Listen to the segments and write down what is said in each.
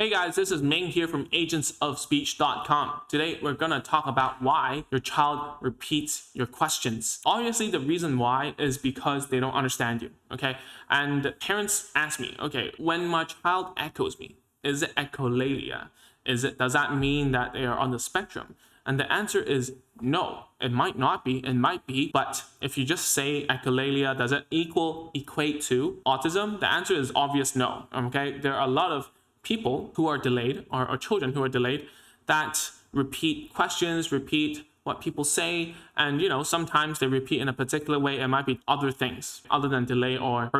Hey guys, this is Ming here from agentsofspeech.com. Today we're going to talk about why your child repeats your questions. Obviously the reason why is because they don't understand you, okay? And parents ask me, okay, when my child echoes me, is it echolalia? Does that mean that they are on the spectrum? And the answer is no. It might not be, it might be, but if you just say echolalia, does it equate to autism? The answer is obvious no, okay? There are a lot of people who are delayed or children who are delayed that repeat questions, repeat what people say, and sometimes they repeat in a particular way. It might be other things other than delay or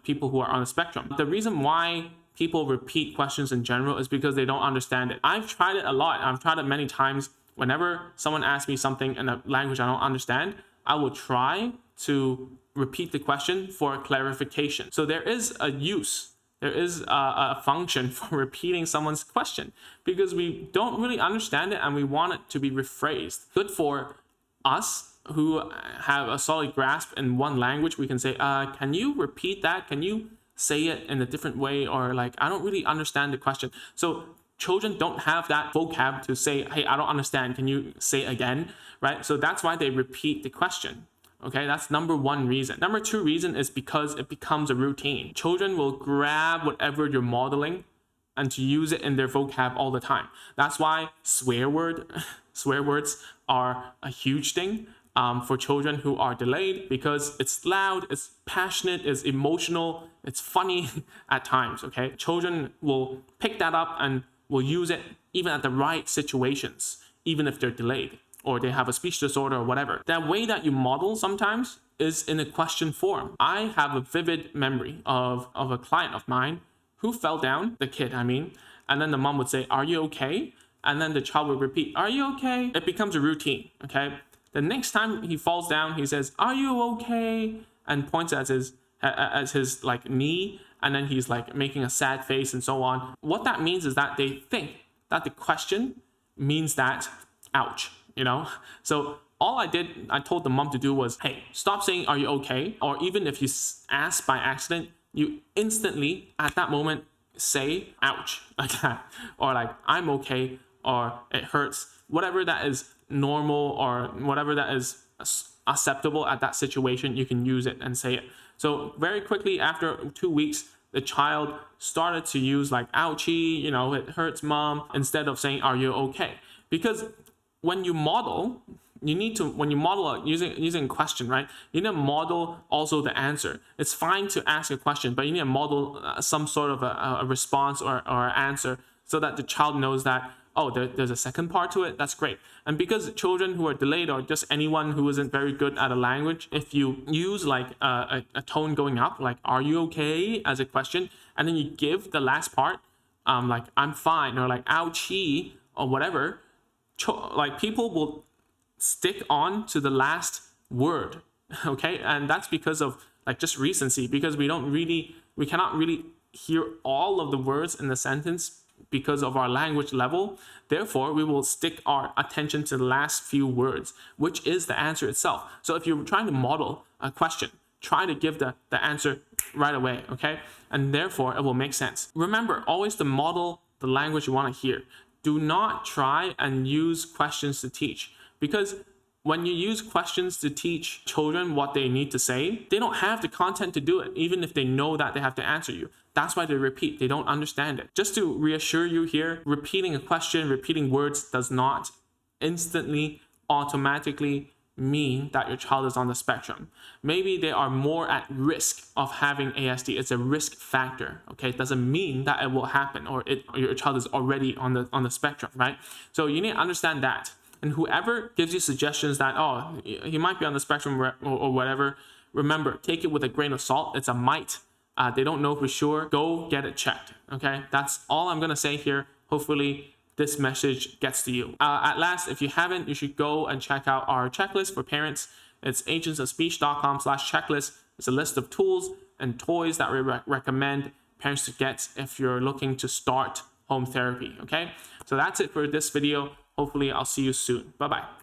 people who are on the spectrum. The reason why people repeat questions in general is because they don't understand it. I've tried it a lot. I've tried it many times. Whenever someone asks me something in a language I don't understand, I will try to repeat the question for clarification. So there is a function for repeating someone's question because we don't really understand it and we want it to be rephrased. Good for us who have a solid grasp in one language. We can say, can you repeat that? Can you say it in a different way? Or like, I don't really understand the question. So children don't have that vocab to say, hey, I don't understand. Can you say it again? Right? So that's why they repeat the question. Okay, that's number one reason. Number two reason is because it becomes a routine. Children will grab whatever you're modeling and to use it in their vocab all the time. That's why swear words are a huge thing for children who are delayed, because it's loud, it's passionate, it's emotional, it's funny at times, okay? Children will pick that up and will use it even at the right situations, even if they're delayed, or they have a speech disorder or whatever. That way that you model sometimes is in a question form. I have a vivid memory of a client of mine who fell down, the kid, and then the mom would say, are you okay? And then the child would repeat, are you okay? It becomes a routine, okay? The next time he falls down, he says, are you okay? And points at his like knee, and then he's like making a sad face and so on. What that means is that they think that the question means that, ouch. So all I told the mom to do was, hey, stop saying, are you okay? Or even if you ask by accident, you instantly at that moment say, ouch, like that. Or like, I'm okay, or it hurts. Whatever that is normal or whatever that is acceptable at that situation, you can use it and say it. So very quickly after 2 weeks, the child started to use like, ouchie, it hurts, mom, instead of saying, are you okay? Because when you model, when you model using question, right? You need to model also the answer. It's fine to ask a question, but you need to model some sort of a response or answer so that the child knows that, oh, there's a second part to it. That's great. And because children who are delayed or just anyone who isn't very good at a language, if you use like a tone going up, like, are you okay, as a question, and then you give the last part, like, I'm fine, or like, ouchie, or whatever, like people will stick on to the last word, okay? And that's because of like just recency, because we cannot really hear all of the words in the sentence because of our language level. Therefore, we will stick our attention to the last few words, which is the answer itself. So if you're trying to model a question, try to give the answer right away, okay? And therefore, it will make sense. Remember, always to model the language you want to hear. Do not try and use questions to teach, because when you use questions to teach children what they need to say, they don't have the content to do it, even if they know that they have to answer you. That's why they repeat. They don't understand it. Just to reassure you here, repeating a question, repeating words does not instantly, automatically mean that your child is on the spectrum. Maybe they are more at risk of having ASD. It's a risk factor, okay? It doesn't mean that it will happen or your child is already on the spectrum, right? So you need to understand that. And whoever gives you suggestions that, oh, he might be on the spectrum or whatever, remember, take it with a grain of salt. It's a might. They don't know for sure. Go get it checked, okay? That's all I'm gonna say here. Hopefully this message gets to you. At last, if you haven't, you should go and check out our checklist for parents. It's agentsofspeech.com/checklist. It's a list of tools and toys that we recommend parents to get if you're looking to start home therapy, okay? So that's it for this video. Hopefully I'll see you soon. Bye-bye.